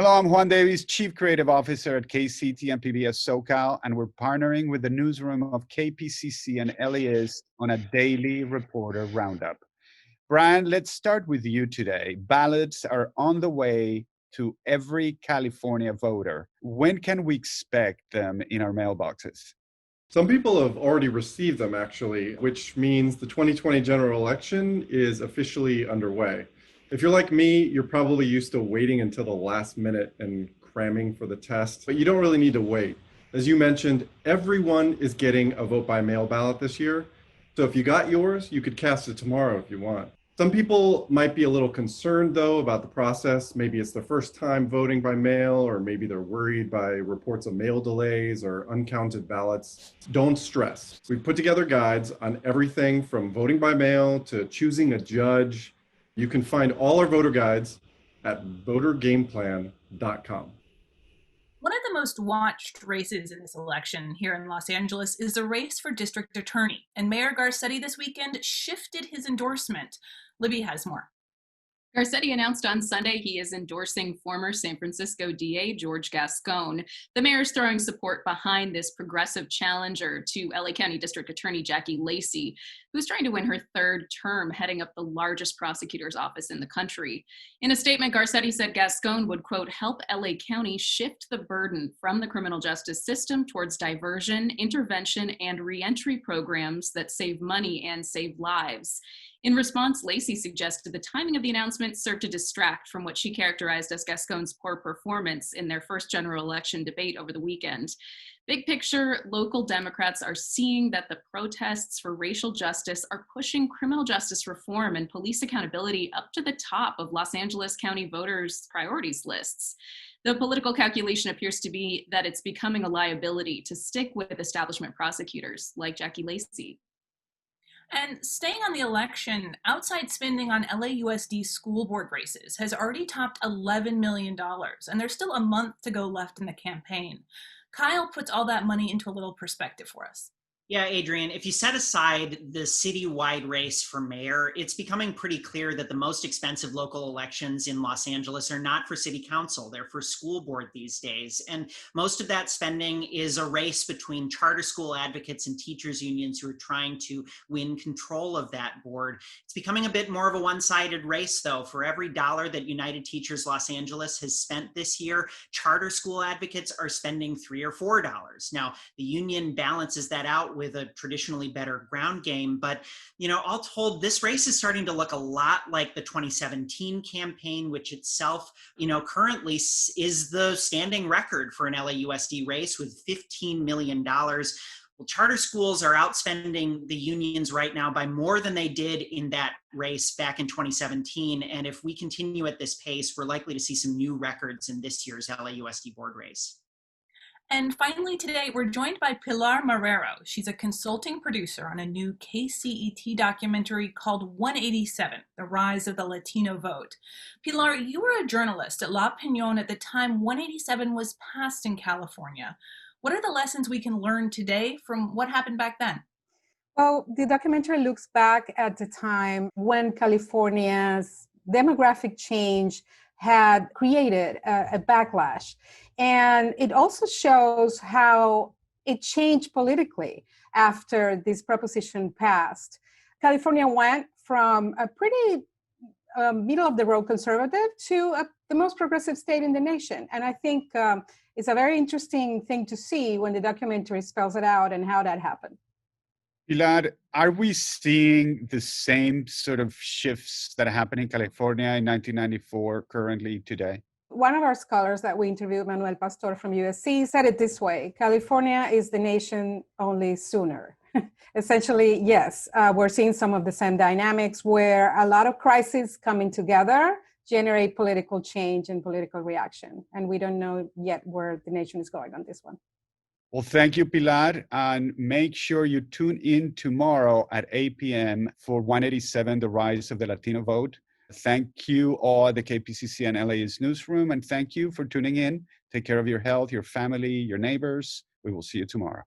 Hello, I'm Juan Davies, Chief Creative Officer at KCT and PBS SoCal, and we're partnering with the newsroom of KPCC and LAist on a daily reporter roundup. Brian, let's start with you today. Ballots are on the way to every California voter. When can we expect them in our mailboxes? Some people have already received them, actually, which means the 2020 general election is officially underway. If you're like me, you're probably used to waiting until the last minute and cramming for the test, but you don't really need to wait. As you mentioned, everyone is getting a vote by mail ballot this year. So if you got yours, you could cast it tomorrow if you want. Some people might be a little concerned, though, about the process. Maybe it's their first time voting by mail, or maybe they're worried by reports of mail delays or uncounted ballots. Don't stress. We've put together guides on everything from voting by mail to choosing a judge. You can find all our voter guides at votergameplan.com. One of the most watched races in this election here in Los Angeles is the race for district attorney, and Mayor Garcetti this weekend shifted his endorsement. Libby has more. Garcetti announced on Sunday he is endorsing former San Francisco DA George Gascon. The mayor's throwing support behind this progressive challenger to LA County District Attorney Jackie Lacey, who's trying to win her third term heading up the largest prosecutor's office in the country. In a statement, Garcetti said Gascon would, quote, help LA County shift the burden from the criminal justice system towards diversion, intervention, and reentry programs that save money and save lives. In response, Lacey suggested the timing of the announcement served to distract from what she characterized as Gascon's poor performance in their first general election debate over the weekend. Big picture, local Democrats are seeing that the protests for racial justice are pushing criminal justice reform and police accountability up to the top of Los Angeles County voters' priorities lists. The political calculation appears to be that it's becoming a liability to stick with establishment prosecutors like Jackie Lacey. And staying on the election, outside spending on LAUSD school board races has already topped $11 million, and there's still a month to go left in the campaign. Kyle puts all that money into a little perspective for us. Yeah, Adrian, if you set aside the citywide race for mayor, it's becoming pretty clear that the most expensive local elections in Los Angeles are not for city council. They're for school board these days. And most of that spending is a race between charter school advocates and teachers unions who are trying to win control of that board. It's becoming a bit more of a one-sided race, though. For every dollar that United Teachers Los Angeles has spent this year, charter school advocates are spending $3 or $4. Now, the union balances that out with a traditionally better ground game. But, all told, this race is starting to look a lot like the 2017 campaign, which itself, currently is the standing record for an LAUSD race with $15 million. Well, charter schools are outspending the unions right now by more than they did in that race back in 2017. And if we continue at this pace, we're likely to see some new records in this year's LAUSD board race. And finally today, we're joined by Pilar Marrero. She's a consulting producer on a new KCET documentary called 187, The Rise of the Latino Vote. Pilar, you were a journalist at La Opinión at the time 187 was passed in California. What are the lessons we can learn today from what happened back then? Well, the documentary looks back at the time when California's demographic change had created a backlash. And it also shows how it changed politically after this proposition passed. California went from a pretty middle-of-the-road conservative to the most progressive state in the nation. And I think it's a very interesting thing to see when the documentary spells it out and how that happened. Pilar, are we seeing the same sort of shifts that happened in California in 1994 currently today? One of our scholars that we interviewed, Manuel Pastor from USC, said it this way: California is the nation only sooner. Essentially, yes, we're seeing some of the same dynamics where a lot of crises coming together generate political change and political reaction. And we don't know yet where the nation is going on this one. Well, thank you, Pilar. And make sure you tune in tomorrow at 8 p.m. for 187, The Rise of the Latino Vote. Thank you all at the KPCC and LAist newsroom. And thank you for tuning in. Take care of your health, your family, your neighbors. We will see you tomorrow.